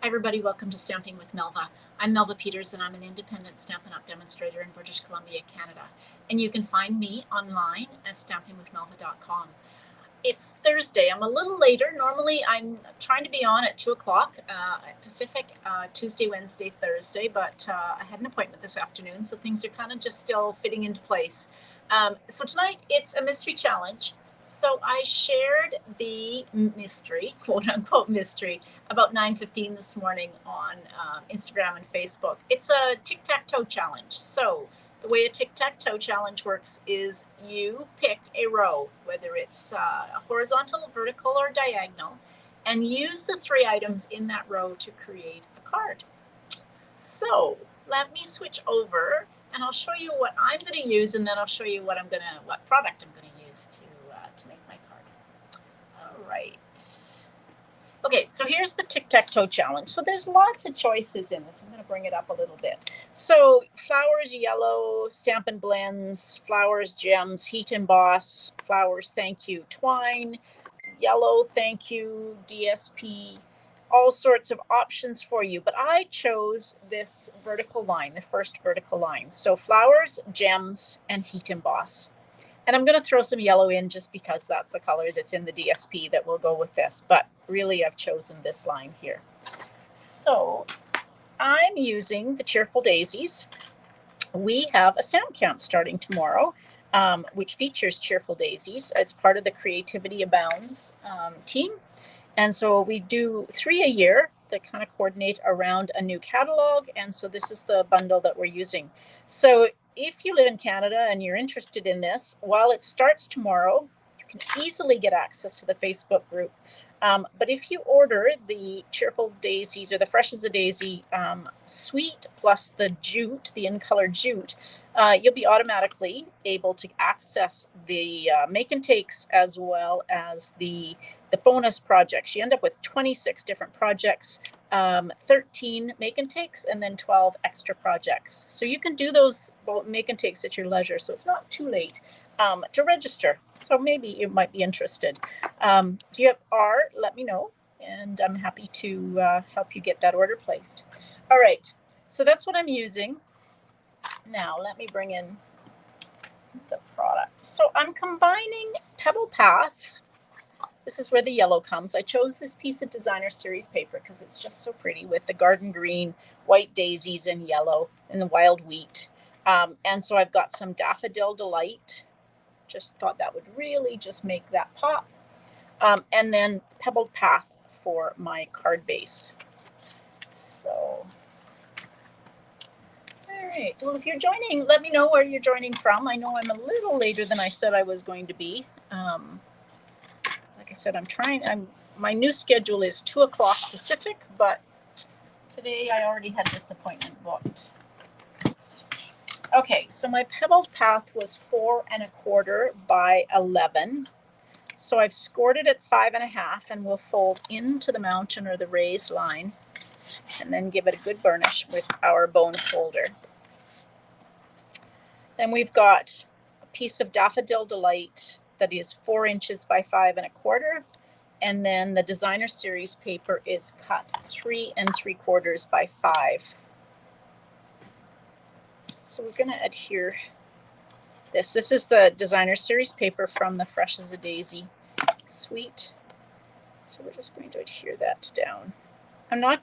everybody, welcome to Stamping with Melva. I'm Melva Peters and I'm an independent Stampin' Up! Demonstrator in British Columbia, Canada. And you can find me online at stampingwithmelva.com. It's Thursday. I'm a little later. Normally I'm trying to be on at 2 o'clock Pacific, Tuesday, Wednesday, Thursday, but I had an appointment this afternoon, so things are kind of just still fitting into place. So tonight it's a mystery challenge. So I shared the mystery, quote unquote mystery, about 9:15 this morning on Instagram and Facebook. It's a tic-tac-toe challenge. So the way a tic-tac-toe challenge works is you pick a row, whether it's horizontal, vertical, or diagonal, and use the 3 items in that row to create a card. So let me switch over and I'll show you what I'm going to use, and then I'll show you what product I'm going to use to make my card. All right. Okay, so here's the tic-tac-toe challenge. So there's lots of choices in this. I'm going to bring it up a little bit. So flowers, yellow, Stampin' Blends, flowers, gems, heat emboss, flowers, thank you, twine, yellow, thank you, DSP, all sorts of options for you. But I chose this vertical line, the first vertical line. So flowers, gems, and heat emboss. And I'm going to throw some yellow in just because that's the color that's in the DSP that will go with this. But really, I've chosen this line here. So I'm using the Cheerful Daisies. We have a stamp camp starting tomorrow, which features Cheerful Daisies. It's part of the Creativity Abounds team. And so we do 3 a year that kind of coordinate around a new catalog. And so this is the bundle that we're using. So if you live in Canada and you're interested in this, while it starts tomorrow, you can easily get access to the Facebook group. But if you order the Cheerful Daisies or the Fresh as a Daisy suite plus the jute, the in-color jute, you'll be automatically able to access the make and takes as well as the bonus projects. You end up with 26 different projects, 13 make and takes, and then 12 extra projects. So you can do those make and takes at your leisure. So it's not too late to register. So maybe you might be interested. If you are, let me know, and I'm happy to help you get that order placed. All right, so that's what I'm using. Now let me bring in the product. So I'm combining Pebble Path. This is where the yellow comes. I chose this piece of designer series paper because it's just so pretty with the garden green, white daisies, and yellow, and the wild wheat. And so I've got some Daffodil Delight. Just thought that would really just make that pop. And then Pebbled Path for my card base. So, all right. Well, if you're joining, let me know where you're joining from. I know I'm a little later than I said I was going to be. Like I said, my new schedule is 2 o'clock Pacific, but today I already had this appointment booked. Okay, so my Pebbled Path was 4 1/4 by 11. So I've scored it at 5 1/2, and we'll fold into the mountain or the raised line and then give it a good burnish with our bone folder. Then we've got a piece of Daffodil Delight that is 4 inches by 5 1/4. And then the designer series paper is cut 3 3/4 by 5. So we're going to adhere this. This is the designer series paper from the Fresh as a Daisy suite. So we're just going to adhere that down. I'm not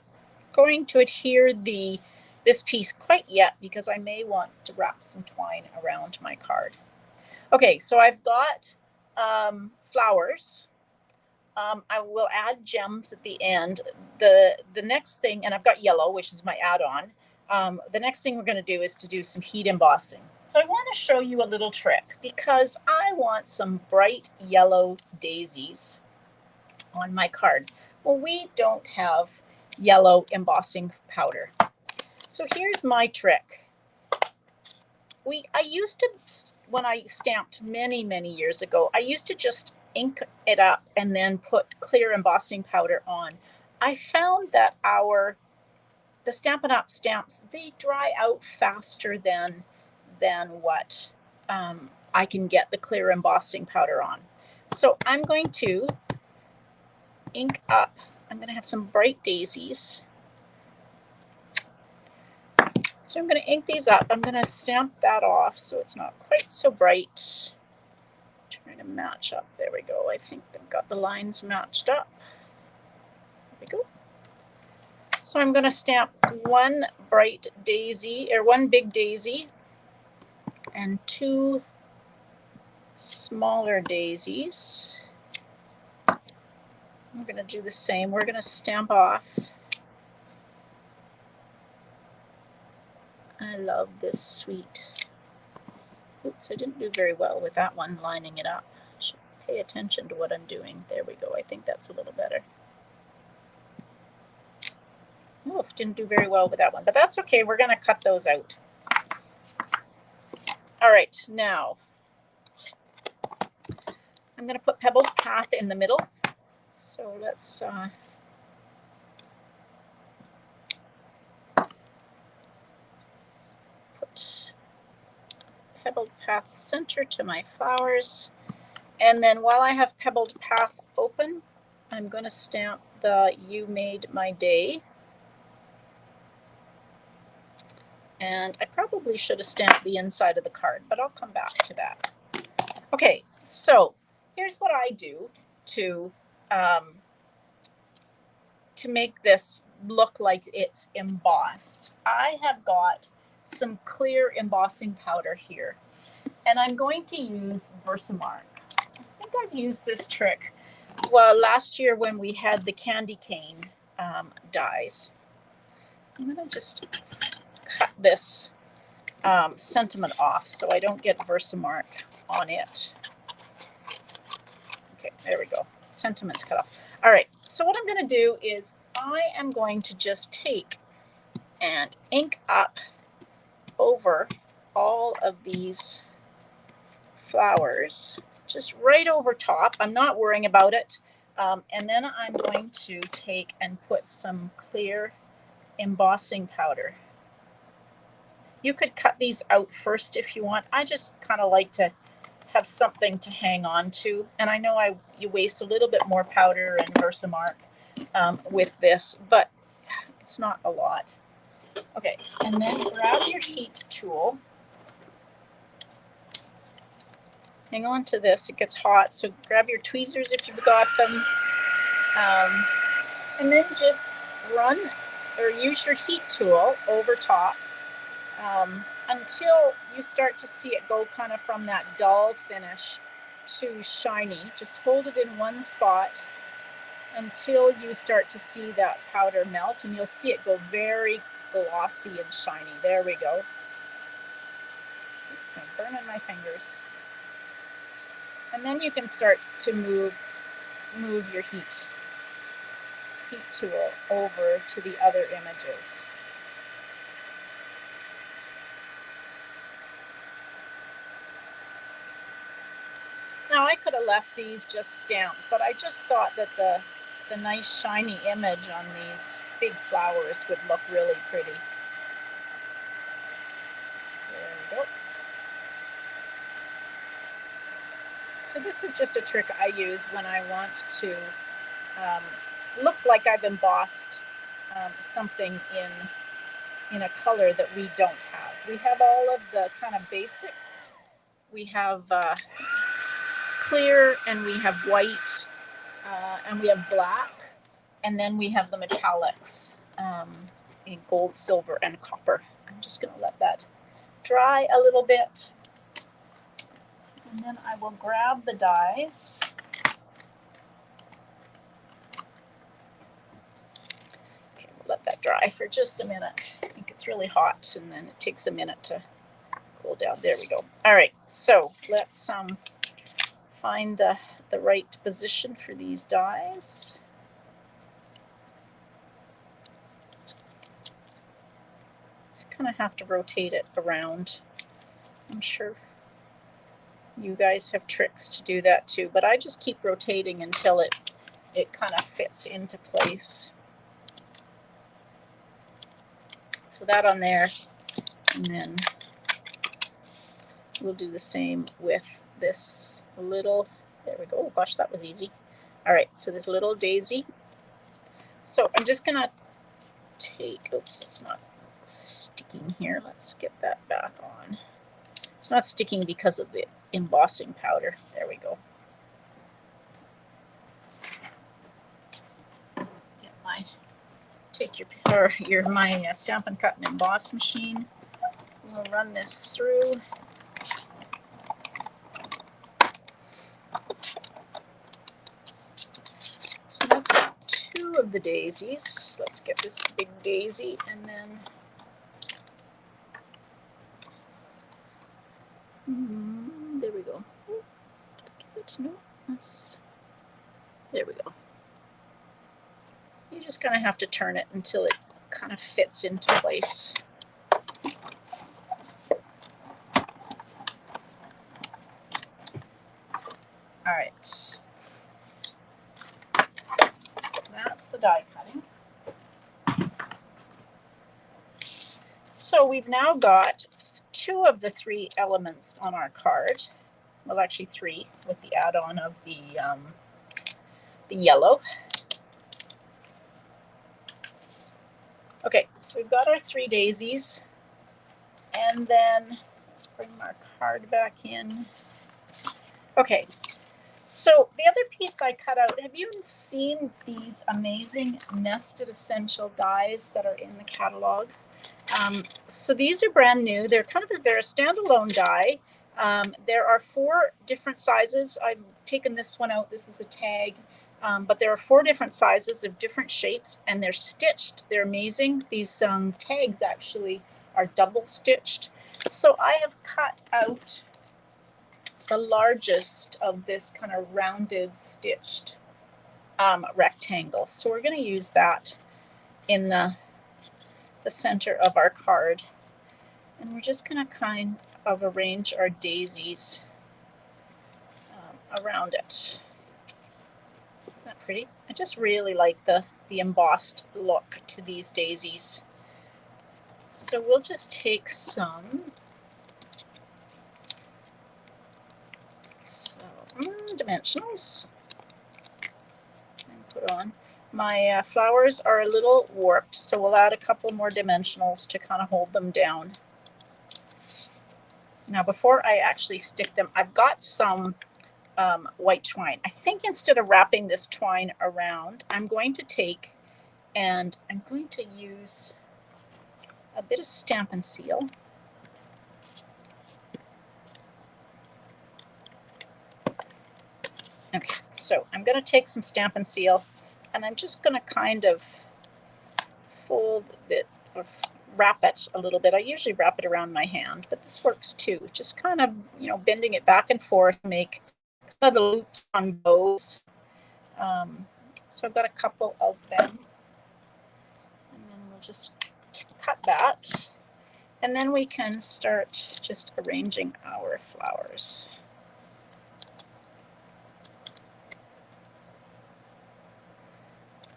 going to adhere this piece quite yet because I may want to wrap some twine around my card. Okay, so I've got flowers. I will add gems at the end. The next thing, and I've got yellow, which is my add-on. The next thing we're going to do is to do some heat embossing. So I want to show you a little trick because I want some bright yellow daisies on my card. Well, we don't have yellow embossing powder. So here's my trick. I used to, when I stamped many years ago, I used to just ink it up and then put clear embossing powder on. I found that the Stampin' Up! Stamps, they dry out faster than what I can get the clear embossing powder on. So I'm going to ink up. I'm going to have some bright daisies So I'm going to ink these up. I'm going to stamp that off so it's not quite so bright. Trying to match up. There we go. I think I've got the lines matched up. There we go. So I'm going to stamp one bright daisy, or one big daisy, and two smaller daisies. I'm going to do the same. We're going to stamp off. I love this sweet. Oops, I didn't do very well with that one, lining it up. I should pay attention to what I'm doing. There we go. I think that's a little better. Oh, didn't do very well with that one, but that's okay. We're going to cut those out. All right, now I'm going to put Pebbled Path in the middle. So let's put Pebbled Path center to my flowers. And then while I have Pebbled Path open, I'm going to stamp the You Made My Day. And I probably should have stamped the inside of the card, but I'll come back to that. Okay, so here's what I do to make this look like it's embossed. I have got some clear embossing powder here, and I'm going to use Versamark. I think I've used this trick last year when we had the candy cane dies. I'm going to just cut this sentiment off so I don't get Versamark on it. Okay, there we go. Sentiment's cut off. All right, so what I'm going to do is I am going to just take and ink up over all of these flowers, just right over top. I'm not worrying about it. And then I'm going to take and put some clear embossing powder. You could cut these out first if you want. I just kind of like to have something to hang on to. And I know you waste a little bit more powder and Versamark with this, but it's not a lot. Okay, and then grab your heat tool. Hang on to this, it gets hot, so grab your tweezers if you've got them. And then just run or use your heat tool over top until you start to see it go kind of from that dull finish to shiny. Just hold it in one spot until you start to see that powder melt, and you'll see it go very glossy and shiny. There we go. Oops, I'm burning my fingers. And then you can start to move your heat tool over to the other images. Now I could have left these just stamped, but I just thought that the nice shiny image on these big flowers would look really pretty. There we go. So this is just a trick I use when I want to look like I've embossed something in a color that we don't have. We have all of the kind of basics. We have clear, and we have white, and we have black, and then we have the metallics in gold, silver, and copper. I'm just going to let that dry a little bit, and then I will grab the dies. Okay, we'll let that dry for just a minute. I think it's really hot, and then it takes a minute to cool down. There we go. All right, so let's find the right position for these dies. Just kind of have to rotate it around. I'm sure you guys have tricks to do that too, but I just keep rotating until it kind of fits into place. So that on there, and then we'll do the same with this little, there we go. Oh gosh, that was easy. All right, so this little daisy. So I'm just gonna take, oops, it's not sticking here. Let's get that back on. It's not sticking because of the embossing powder. There we go. Take my Stampin' Cut and Emboss machine. We'll run this through. So that's 2 of the daisies. Let's get this big daisy, and then there we go. No, there we go. You just kind of have to turn it until it kind of fits into place. All right. That's the die cutting. So we've now got 2 of the 3 elements on our card. Well, actually 3 with the add-on of the yellow. Okay, so we've got our 3 daisies, and then let's bring our card back in. Okay, so the other piece I cut out, have you seen these amazing nested essential dies that are in the catalog? So these are brand new. They're a standalone die. There are 4 different sizes. I've taken this one out. This is a tag. But there are 4 different sizes of different shapes, and they're stitched. They're amazing. These tags actually are double stitched. So I have cut out the largest of this kind of rounded stitched rectangle. So we're going to use that in the center of our card. And we're just going to kind of arrange our daisies around it. Isn't that pretty? I just really like the embossed look to these daisies. So we'll just take some dimensionals and put on. My flowers are a little warped, so we'll add a couple more dimensionals to kind of hold them down. Now, before I actually stick them, I've got some white twine. I think instead of wrapping this twine around, I'm going to take and I'm going to use a bit of Stampin' Seal. Okay, so I'm going to take some Stampin' Seal, and I'm just going to kind of fold it or wrap it a little bit. I usually wrap it around my hand, but this works too. Just kind of, bending it back and forth, make kind of the loops on bows. So I've got a couple of them, and then we'll just cut that, and then we can start just arranging our flowers.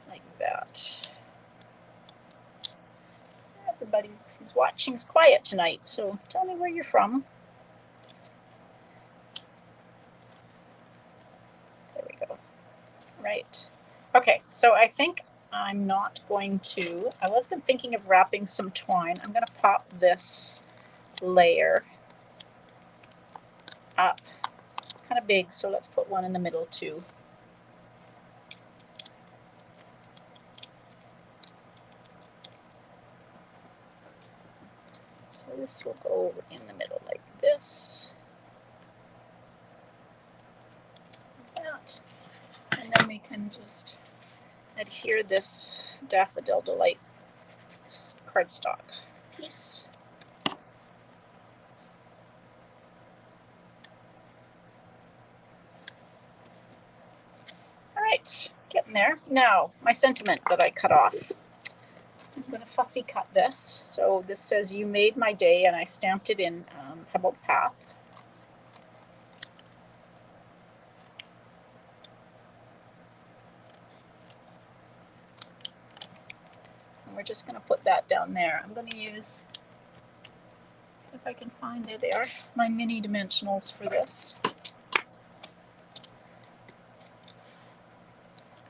Like that. Everybody who's watching is quiet tonight, so tell me where you're from. There we go. Right. Okay, so I think I'm not going to, I was thinking of wrapping some twine. I'm going to pop this layer up. It's kind of big, so let's put one in the middle too. So this will go in the middle like this. Like that. And then we can just adhere this Daffodil Delight cardstock piece. All right, getting there. Now, my sentiment that I cut off. I'm going to fussy cut this. So this says, "You made my day," and I stamped it in Pebbled Path. And we're just going to put that down there. I'm going to use, if I can find, there they are, my mini dimensionals for this.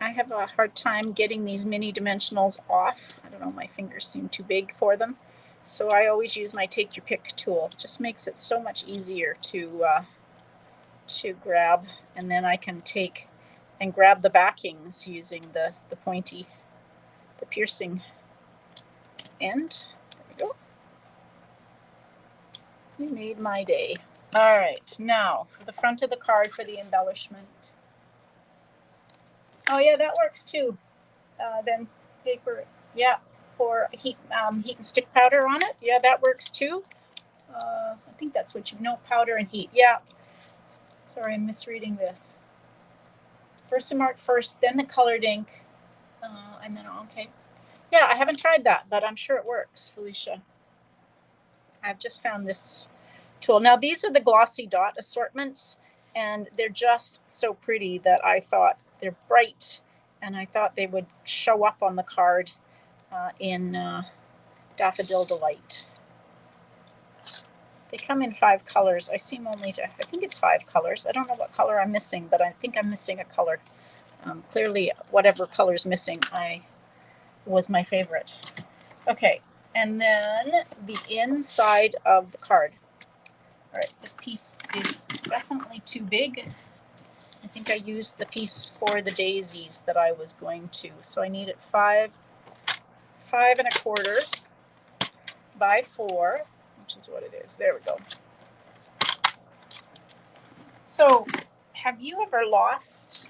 I have a hard time getting these mini dimensionals off. I don't know, my fingers seem too big for them. So I always use my take your pick tool. It just makes it so much easier to grab, and then I can take and grab the backings using the pointy, the piercing end. There we go. You made my day. All right, now for the front of the card for the embellishment. Oh yeah, that works too. Then paper, yeah, pour heat and stick powder on it. Yeah, that works too. I think that's what you know, powder and heat. Yeah. Sorry, I'm misreading this. Versamark mark first, then the colored ink, and then okay. Yeah, I haven't tried that, but I'm sure it works, Felicia. I've just found this tool. Now these are the glossy dot assortments, and they're just so pretty that I thought they're bright, and I thought they would show up on the card in Daffodil Delight. They come in 5 colors. I think it's 5 colors. I don't know what color I'm missing, but I think I'm missing a color. Clearly, whatever color's missing, was my favorite. Okay, and then the inside of the card. All right, this piece is definitely too big. I think I used the piece for the daisies that I was going to, so I need it 5 1/4 by 4, which is what it is. There we go. So, have you ever lost?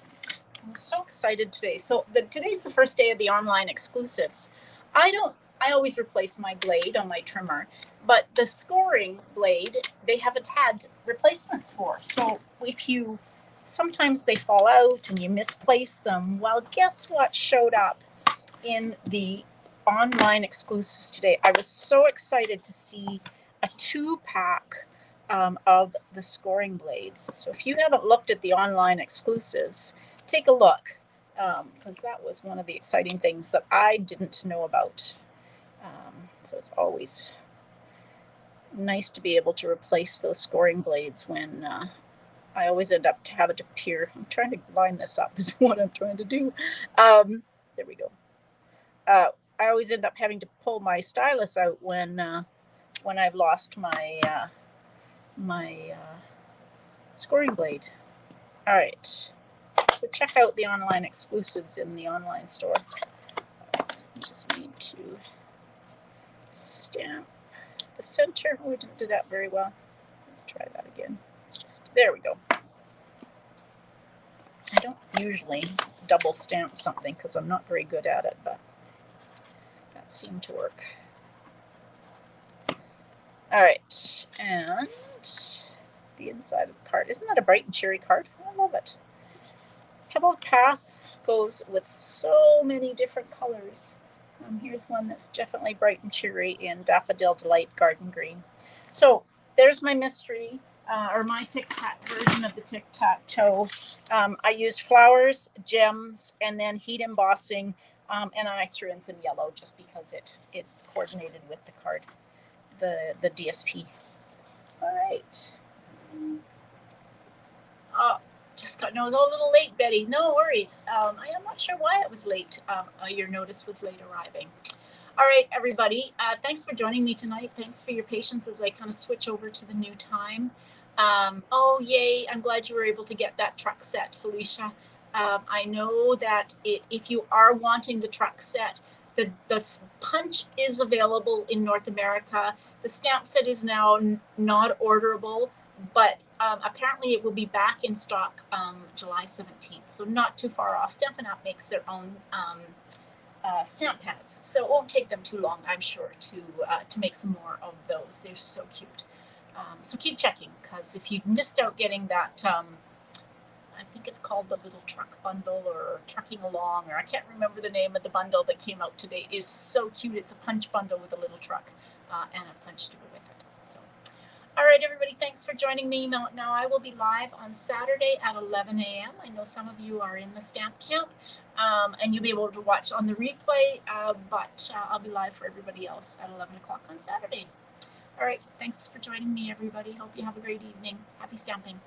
I'm so excited today. So today's the first day of the online exclusives. I always replace my blade on my trimmer, but the scoring blade, they haven't had replacements for. So sometimes they fall out and you misplace them. Well, guess what showed up in the online exclusives today? I was so excited to see a 2-pack of the scoring blades. So if you haven't looked at the online exclusives, take a look, because that was one of the exciting things that I didn't know about. So it's always nice to be able to replace those scoring blades when I always end up having to peer. I'm trying to line this up is what I'm trying to do. There we go. I always end up having to pull my stylus out when I've lost my scoring blade. All right, so check out the online exclusives in the online store. Just need to stamp the center. Oh, we didn't do that very well. Let's try that again. There we go. I don't usually double stamp something because I'm not very good at it, but that seemed to work. All right, and the inside of the card. Isn't that a bright and cheery card? I love it. Pebbled Path goes with so many different colors. Here's one that's definitely bright and cheery in Daffodil Delight Garden Green. So there's my mystery, or my tic-tac version of the tic-tac-toe. I used flowers, gems, and then heat embossing, and I threw in some yellow just because it coordinated with the card, the DSP. All right. Just got a little late, Betty. No worries. I am not sure why it was late. Your notice was late arriving. All right, everybody. Thanks for joining me tonight. Thanks for your patience as I kind of switch over to the new time. Oh, yay. I'm glad you were able to get that truck set, Felicia. I know that if you are wanting the truck set, the punch is available in North America. The stamp set is now not orderable, but apparently it will be back in stock July 17th, so not too far off. Stampin' Up! Makes their own stamp pads, so it won't take them too long, I'm sure, to make some more of those. They're so cute. So keep checking, because if you missed out getting that, I think it's called the Little Truck Bundle or Trucking Along, or I can't remember the name of the bundle that came out today. It is so cute. It's a punch bundle with a little truck and a punch to go with it. So, all right, everybody, thanks for joining me. Now I will be live on Saturday at 11 a.m. I know some of you are in the stamp camp, and you'll be able to watch on the replay, but I'll be live for everybody else at 11 o'clock on Saturday. All right, thanks for joining me, everybody. Hope you have a great evening. Happy stamping.